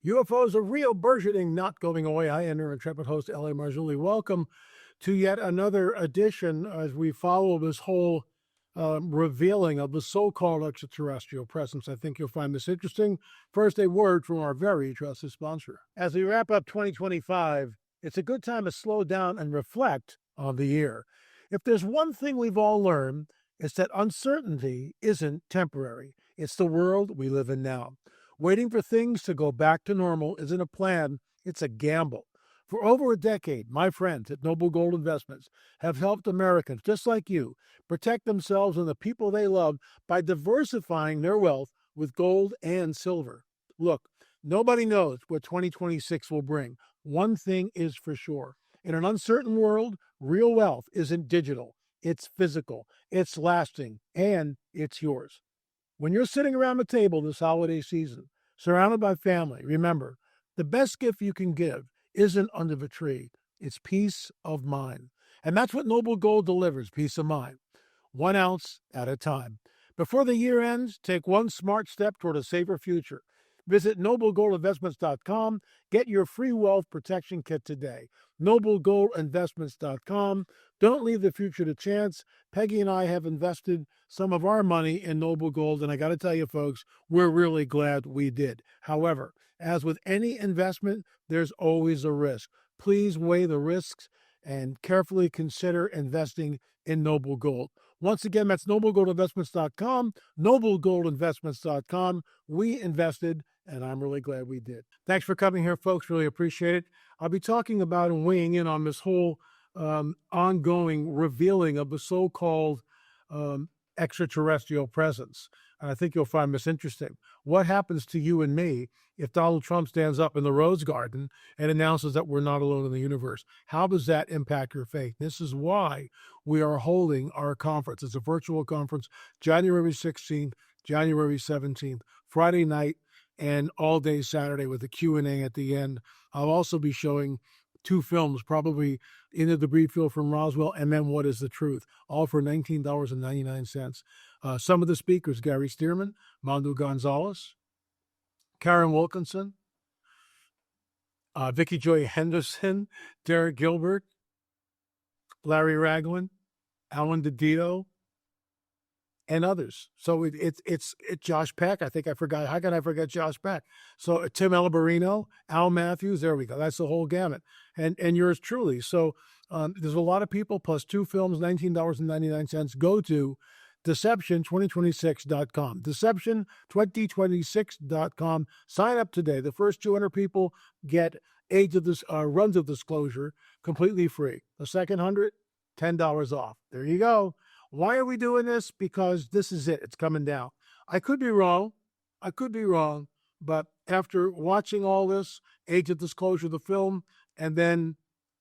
UFOs are real, burgeoning, not going away. I am your intrepid host, L.A. Marzulli. Welcome to yet another edition as we follow this whole revealing of the so-called extraterrestrial presence. I think you'll find this interesting. First, a word from our very trusted sponsor. As we wrap up 2025, it's a good time to slow down and reflect on the year. If there's one thing we've all learned, it's that uncertainty isn't temporary. It's the world we live in now. Waiting for things to go back to normal isn't a plan, it's a gamble. For over a decade, my friends at Noble Gold Investments have helped Americans just like you protect themselves and the people they love by diversifying their wealth with gold and silver. Look, nobody knows what 2026 will bring. One thing is for sure. In an uncertain world, real wealth isn't digital. It's physical, it's lasting, and it's yours. When you're sitting around the table this holiday season, surrounded by family, remember, the best gift you can give isn't under the tree. It's peace of mind. And that's what Noble Gold delivers, peace of mind. 1 ounce at a time. Before the year ends, take one smart step toward a safer future. Visit noblegoldinvestments.com. Get your free wealth protection kit today. noblegoldinvestments.com. Don't leave the future to chance. Peggy and I have invested some of our money in Noble Gold, and I got to tell you, folks, we're really glad we did. However, as with any investment, there's always a risk. Please weigh the risks and carefully consider investing in Noble Gold. Once again, that's noblegoldinvestments.com, noblegoldinvestments.com. We invested, and I'm really glad we did. Thanks for coming here, folks. Really appreciate it. I'll be talking about and weighing in on this whole ongoing revealing of the so-called extraterrestrial presence. And I think you'll find this interesting. What happens to you and me if Donald Trump stands up in the Rose Garden and announces that we're not alone in the universe? How does that impact your faith? This is why we are holding our conference. It's a virtual conference, January 16th, January 17th, Friday night, and all day Saturday with a Q&A at the end. I'll also be showing 2 films, probably In the Debris Field from Roswell and then What is the Truth, all for $19.99. Some of the speakers, Gary Stearman, Mando Gonzalez, Karen Wilkinson, Vicky Joy Henderson, Derek Gilbert, Larry Ragland, Alan DiDio, and others. So it's Josh Peck. I think I forgot. How can I forget Josh Peck? So Tim Elabarino, Al Matthews. There we go. That's the whole gamut. And yours truly. So there's a lot of people plus 2 films, $19.99. Go to deception2026.com. Deception2026.com. Sign up today. The first 200 people get runs of disclosure completely free. The second 100, $10 off. There you go. Why are we doing this? Because this is it. It's coming down. I could be wrong. But after watching all this, Age of Disclosure, the film, and then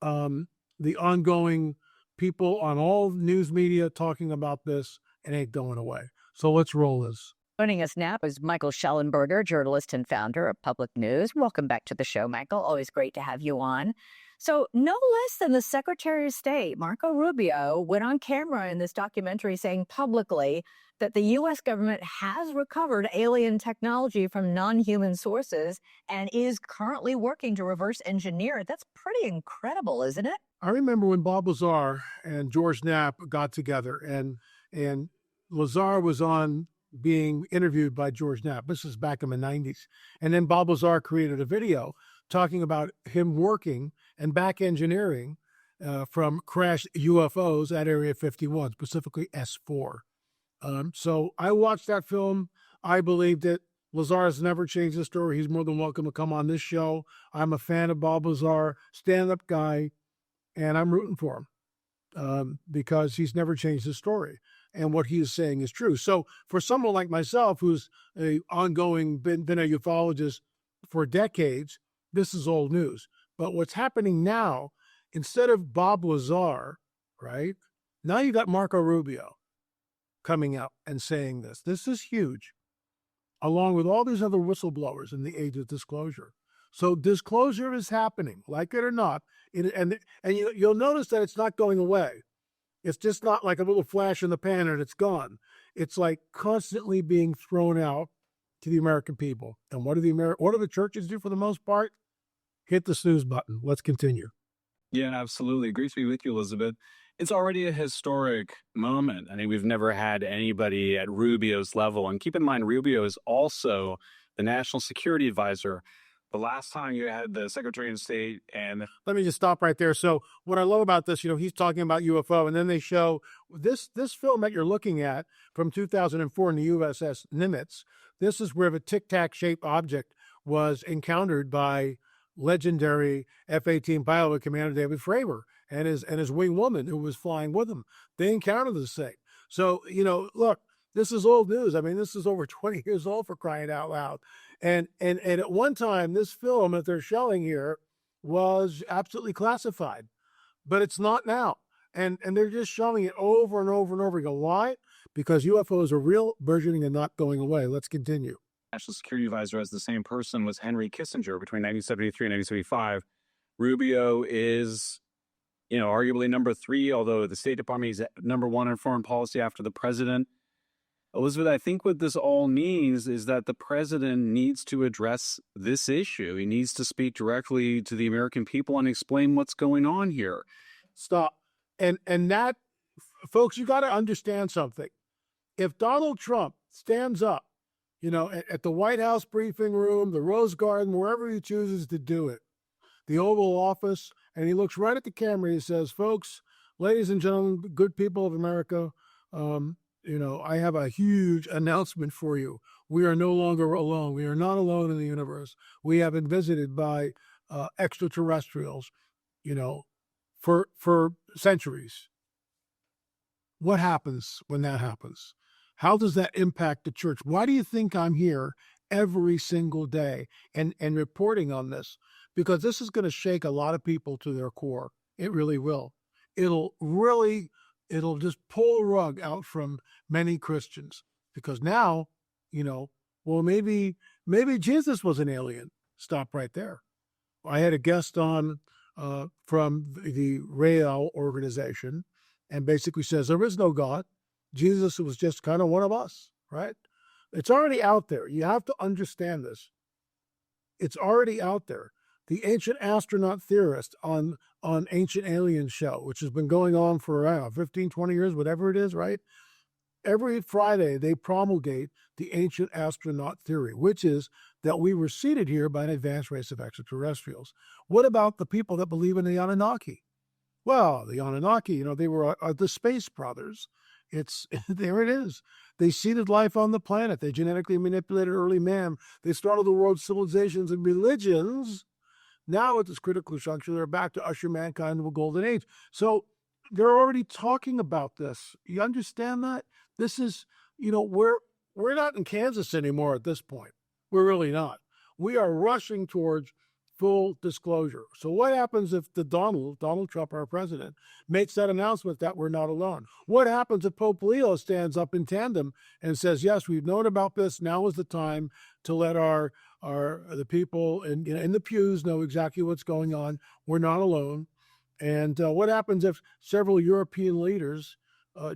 the ongoing people on all news media talking about this, it ain't going away. So let's roll this. Joining us now is Michael Schellenberger, journalist and founder of Public News. Welcome back to the show, Michael. Always great to have you on. So no less than the Secretary of State, Marco Rubio, went on camera in this documentary saying publicly that the U.S. government has recovered alien technology from non-human sources and is currently working to reverse engineer it. That's pretty incredible, isn't it? I remember when Bob Lazar and George Knapp got together, and Lazar was on being interviewed by George Knapp. This is back in the 90s. And then Bob Lazar created a video talking about him working and back engineering from crashed UFOs at Area 51, specifically S4. So I watched that film. I believed it. Lazar has never changed his story. He's more than welcome to come on this show. I'm a fan of Bob Lazar, stand-up guy, and I'm rooting for him because he's never changed his story. And what he is saying is true. So for someone like myself, who's been a ufologist for decades, this is old news. But what's happening now, instead of Bob Lazar, right, now you got Marco Rubio coming out and saying this. This is huge, along with all these other whistleblowers in the age of disclosure. So disclosure is happening, like it or not. And you'll notice that it's not going away. It's just not like a little flash in the pan and it's gone. It's like constantly being thrown out to the American people. And what do the churches do for the most part? Hit the snooze button. Let's continue. Yeah, absolutely. Agree with you, Elizabeth. It's already a historic moment. I mean, we've never had anybody at Rubio's level. And keep in mind, Rubio is also the national security advisor. The last time you had the Secretary of State and Let me just stop right there. So what I love about this, he's talking about UFO, and then they show this film that you're looking at from 2004 in the USS Nimitz. This is where the tic-tac shaped object was encountered by legendary F-18 pilot Commander David Fravor and his wing woman who was flying with him. They encountered this thing. So, look, this is old news. I mean, this is over 20 years old, for crying out loud. And at one time, this film that they're showing here was absolutely classified, but it's not now. And they're just showing it over and over and over again. Why? Because UFOs are real, burgeoning, and not going away. Let's continue. national security advisor as the same person was Henry Kissinger between 1973 and 1975. Rubio is, arguably number 3, although the State Department is number 1 in foreign policy after the president. Elizabeth, I think what this all means is that the president needs to address this issue. He needs to speak directly to the American people and explain what's going on here. Stop. And that, folks, you got to understand something. If Donald Trump stands up, at the White House briefing room, the Rose Garden, wherever he chooses to do it, the Oval Office, and he looks right at the camera, he says, folks, ladies and gentlemen, good people of America, I have a huge announcement for you. We are no longer alone. We are not alone in the universe. We have been visited by extraterrestrials, for centuries. What happens when that happens? How does that impact the church? Why do you think I'm here every single day and reporting on this? Because this is going to shake a lot of people to their core. It really will. It'll just pull a rug out from many Christians, because now, maybe Jesus was an alien. Stop right there. I had a guest on from the Rael organization, and basically says there is no God. Jesus was just kind of one of us, right? It's already out there. You have to understand this. It's already out there. The Ancient Astronaut Theorist on Ancient Aliens show, which has been going on for 15, 20 years, whatever it is, right? Every Friday, they promulgate the Ancient Astronaut Theory, which is that we were seeded here by an advanced race of extraterrestrials. What about the people that believe in the Anunnaki? Well, the Anunnaki, they were the Space Brothers. There it is. They seeded life on the planet. They genetically manipulated early man. They started the world's civilizations and religions. Now at this critical juncture, they're back to usher mankind into a golden age. So they're already talking about this. You understand that? This is, we're not in Kansas anymore at this point. We're really not. We are rushing towards full disclosure. So what happens if Donald Trump, our president, makes that announcement that we're not alone? What happens if Pope Leo stands up in tandem and says, yes, we've known about this. Now is the time to let the people in the pews know exactly what's going on. We're not alone. And what happens if several European leaders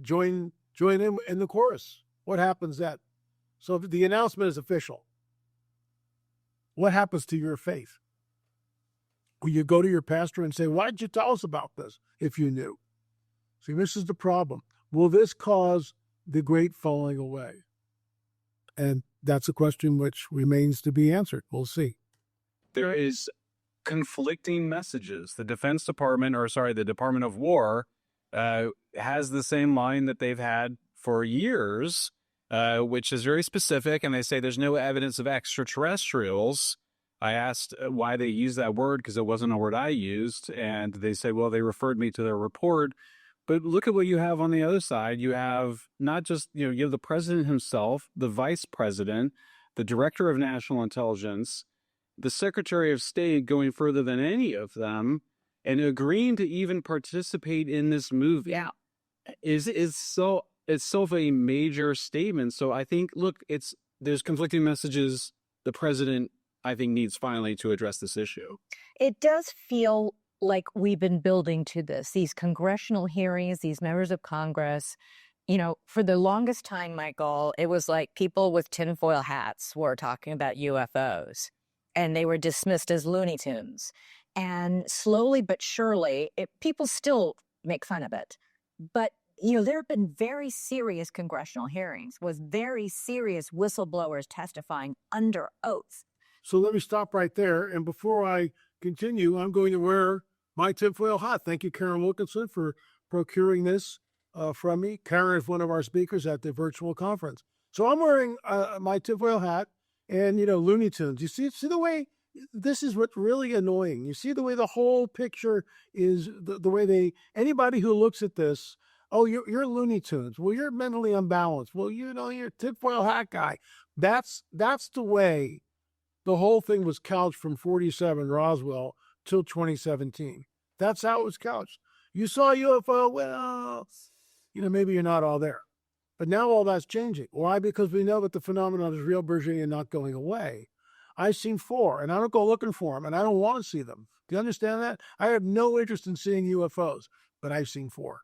join in the chorus? What happens then? So if the announcement is official, what happens to your faith? Will you go to your pastor and say, why did you tell us about this if you knew? See, this is the problem. Will this cause the great falling away? And that's a question which remains to be answered. We'll see. There is conflicting messages. The Department of War has the same line that they've had for years, which is very specific. And they say there's no evidence of extraterrestrials. I asked why they used that word because it wasn't a word I used. And they say, well, they referred me to their report. But look at what you have on the other side. You have not just, you have the president himself, the vice president, the director of national intelligence, the secretary of state going further than any of them, and agreeing to even participate in this movie. Yeah. It's so a major statement. So I think, look, there's conflicting messages. The president, I think, needs finally to address this issue. It does feel like we've been building to this, these congressional hearings, these members of Congress For the longest time, Michael, it was like people with tinfoil hats were talking about UFOs, and they were dismissed as Looney Tunes. And slowly but surely, people still make fun of it. But, there have been very serious congressional hearings with very serious whistleblowers testifying under oath. So let me stop right there. And before I continue, I'm going to wear my tinfoil hat. Thank you, Karen Wilkinson, for procuring this from me. Karen is one of our speakers at the virtual conference. So I'm wearing my tinfoil hat and, Looney Tunes. You see the way, this is what's really annoying. You see the way the whole picture is, the way anybody who looks at this, oh, you're Looney Tunes. Well, you're mentally unbalanced. Well, you're a tinfoil hat guy. That's the way the whole thing was couched from 47 Roswell till 2017. That's how it was couched. You saw a UFO, well, maybe you're not all there. But now all that's changing. Why? Because we know that the phenomenon is real, burgeoning, and not going away. I've seen 4, and I don't go looking for them, and I don't want to see them. Do you understand that? I have no interest in seeing UFOs, but I've seen 4.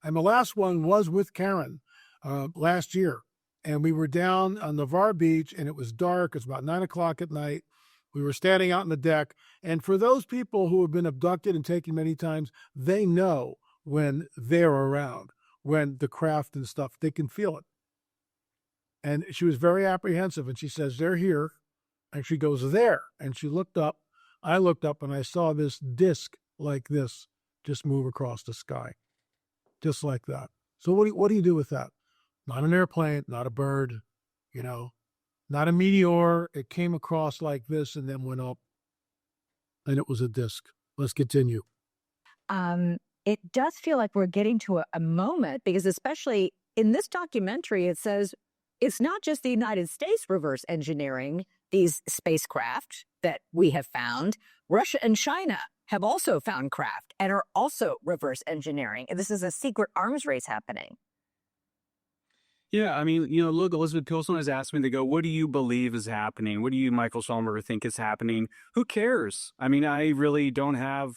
And the last one was with Karen last year. And we were down on Navarre Beach, and it was dark. It's about 9 o'clock at night. We were standing out on the deck. And for those people who have been abducted and taken many times, they know when they're around, when the craft and stuff, they can feel it. And she was very apprehensive, and she says, they're here. And she goes, there. And she looked up. I looked up, and I saw this disc like this just move across the sky, just like that. So what do you do with that? Not an airplane, not a bird, not a meteor. It came across like this and then went up, and it was a disc. Let's continue. It does feel like we're getting to a moment, because especially in this documentary, it says it's not just the United States reverse engineering these spacecraft that we have found. Russia and China have also found craft and are also reverse engineering. And this is a secret arms race happening. Yeah, I mean, look, Elizabeth Pilson has asked me to go, what do you believe is happening? What do you, Michael Schellenberger, think is happening? Who cares? I mean, I really don't have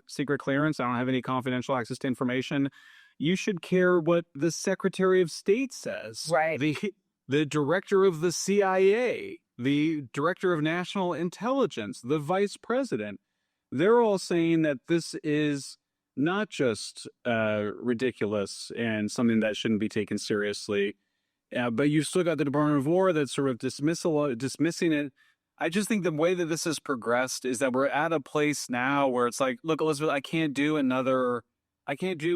secret clearance. I don't have any confidential access to information. You should care what the Secretary of State says. Right. The director of the CIA, the director of national intelligence, the vice president. They're all saying that this is not just ridiculous and something that shouldn't be taken seriously, but you've still got the Department of War that's sort of dismissing it. I just think the way that this has progressed is that we're at a place now where it's like, look, Elizabeth, I can't do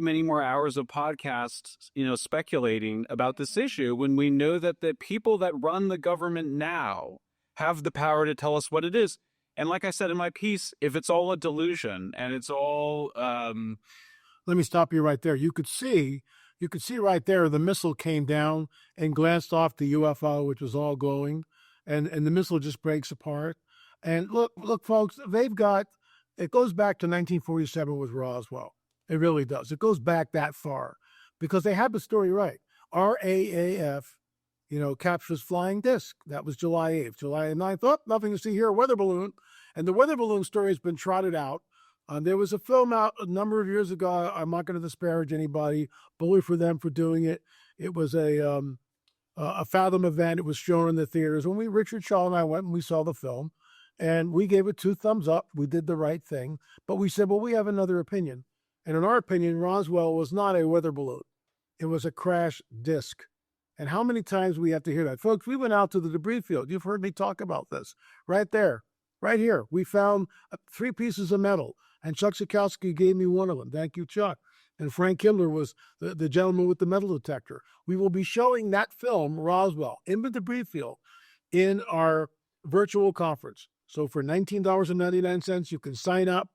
many more hours of podcasts, speculating about this issue when we know that the people that run the government now have the power to tell us what it is. And like I said in my piece, if it's all a delusion and it's all... Let me stop you right there. You could see right there the missile came down and glanced off the UFO, which was all glowing, and the missile just breaks apart. And look, folks, it goes back to 1947 with Roswell. It really does. It goes back that far because they had the story right. RAAF, captures flying disc. That was July 8th. July 9th, oh, nothing to see here, a weather balloon. And the weather balloon story has been trotted out. There was a film out a number of years ago. I'm not going to disparage anybody, bully for them for doing it. It was a Fathom event. It was shown in the theaters. Richard Shaw and I went and we saw the film, and we gave it 2 thumbs up. We did the right thing. But we said, well, we have another opinion. And in our opinion, Roswell was not a weather balloon. It was a crash disc. And how many times we have to hear that? Folks, we went out to the debris field. You've heard me talk about this. Right there, right here. We found 3 pieces of metal, and Chuck Sikowski gave me one of them. Thank you, Chuck. And Frank Himmler was the gentleman with the metal detector. We will be showing that film, Roswell, in the debris field, in our virtual conference. So for $19.99, you can sign up,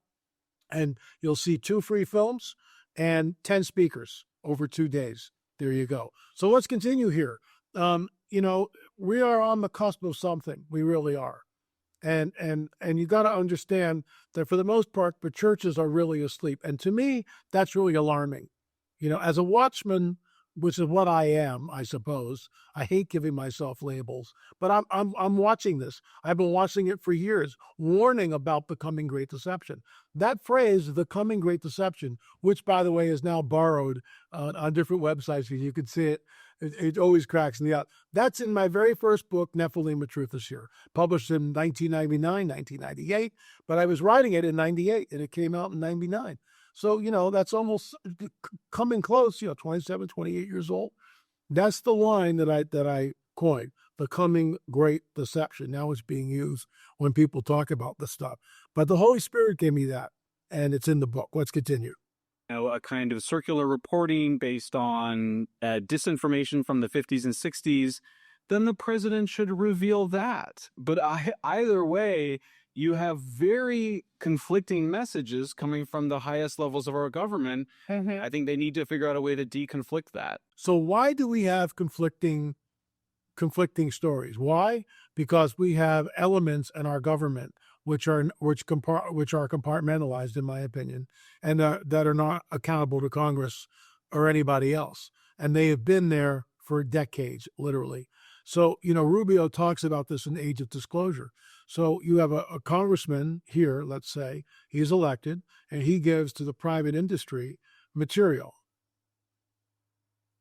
and you'll see 2 free films and 10 speakers over 2 days. There you go. So let's continue here. We are on the cusp of something. We really are. And you got to understand that for the most part, the churches are really asleep. And to me, that's really alarming. As a watchman, which is what I am, I suppose. I hate giving myself labels, but I'm watching this. I've been watching it for years, warning about the coming Great Deception. That phrase, the coming Great Deception, which, by the way, is now borrowed on different websites, you can see it. It always cracks me up. That's in my very first book, Nephilim, A Truth is Here, published in 1999, 1998, but I was writing it in 98, and it came out in 99. So, that's almost coming close, 27, 28 years old. That's the line that I coined, the coming Great Deception. Now it's being used when people talk about this stuff. But the Holy Spirit gave me that, and it's in the book. Let's continue. A kind of circular reporting based on disinformation from the 50s and 60s, then the president should reveal that. But either way, you have very conflicting messages coming from the highest levels of our government. Mm-hmm. I think they need to figure out a way to deconflict that. So why do we have conflicting stories? Why? Because we have elements in our government which are compartmentalized, in my opinion, and that are not accountable to Congress or anybody else. And they have been there for decades, literally. So, Rubio talks about this in Age of Disclosure. So you have a congressman here, let's say, he's elected, and he gives to the private industry material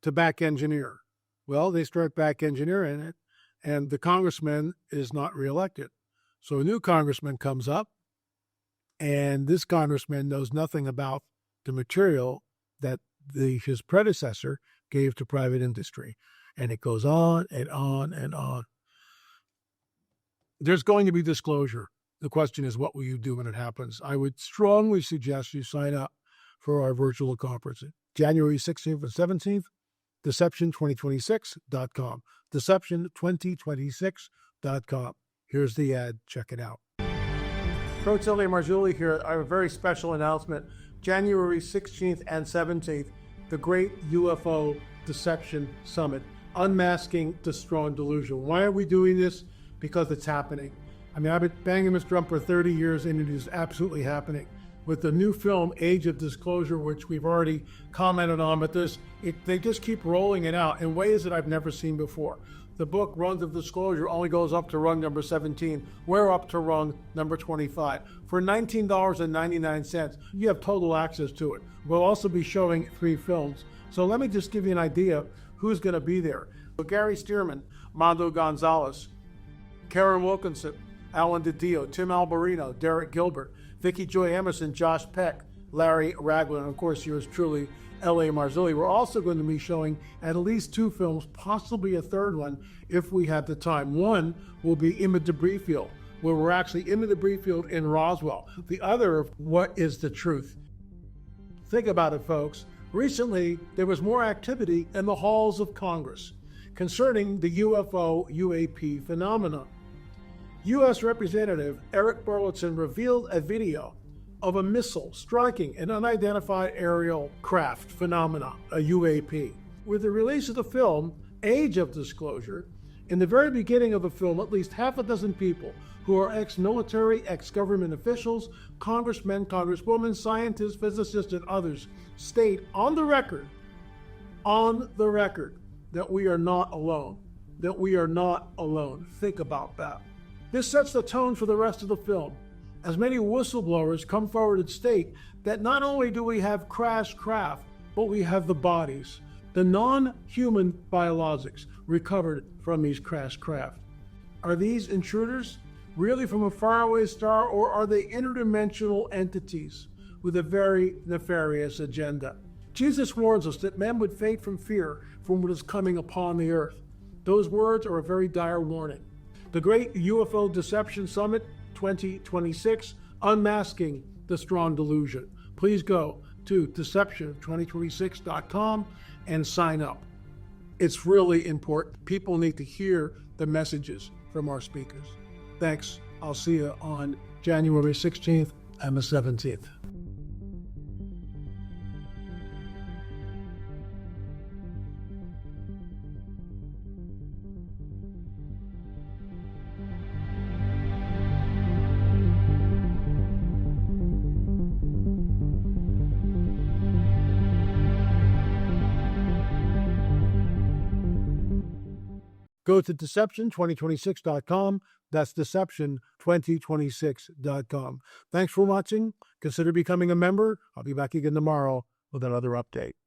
to back engineer. Well, they start back engineering it, and the congressman is not reelected. So a new congressman comes up, and this congressman knows nothing about the material that his predecessor gave to private industry. And it goes on and on and on. There's going to be disclosure. The question is, what will you do when it happens? I would strongly suggest you sign up for our virtual conference, January 16th and 17th, deception2026.com, deception2026.com. Here's the ad. Check it out. Coach L.A. Marzulli here. I have a very special announcement. January 16th and 17th, the Great UFO Deception Summit, Unmasking the Strong Delusion. Why are we doing this? Because it's happening. I mean, I've been banging this drum for 30 years, and it is absolutely happening. With the new film, Age of Disclosure, which we've already commented on, but they just keep rolling it out in ways that I've never seen before. The book, Runs of Disclosure, only goes up to rung number 17. We're up to rung number 25. For $19.99, you have total access to it. We'll also be showing 3 films. So let me just give you an idea who's going to be there. So Gary Stearman, Mondo Gonzalez, Karen Wilkinson, Alan DiDio, Tim Alberino, Derek Gilbert, Vicki Joy Emerson, Josh Peck, Larry Ragland, and of course yours truly, L.A. Marzulli. We're also going to be showing at least 2 films, possibly a third one if we have the time. One will be In the Debris Field, where we're actually in the debris field in Roswell. The other, What is the Truth? Think about it, folks. Recently, there was more activity in the halls of Congress concerning the UFO UAP phenomenon. U.S. Representative Eric Burlison revealed a video of a missile striking an unidentified aerial craft phenomena, a UAP. With the release of the film, Age of Disclosure, in the very beginning of the film, at least half a dozen people who are ex-military, ex-government officials, congressmen, congresswomen, scientists, physicists, and others state on the record, that we are not alone. That we are not alone. Think about that. This sets the tone for the rest of the film, as many whistleblowers come forward and state that not only do we have crashed craft, but we have the bodies, the non-human biologics recovered from these crashed craft. Are these intruders really from a faraway star, or are they interdimensional entities with a very nefarious agenda? Jesus warns us that men would faint from fear from what is coming upon the earth. Those words are a very dire warning. The Great UFO Deception Summit 2026, Unmasking the Strong Delusion. Please go to deception2026.com and sign up. It's really important. People need to hear the messages from our speakers. Thanks. I'll see you on January 16th and the 17th. Go to deception2026.com. That's deception2026.com. Thanks for watching. Consider becoming a member. I'll be back again tomorrow with another update.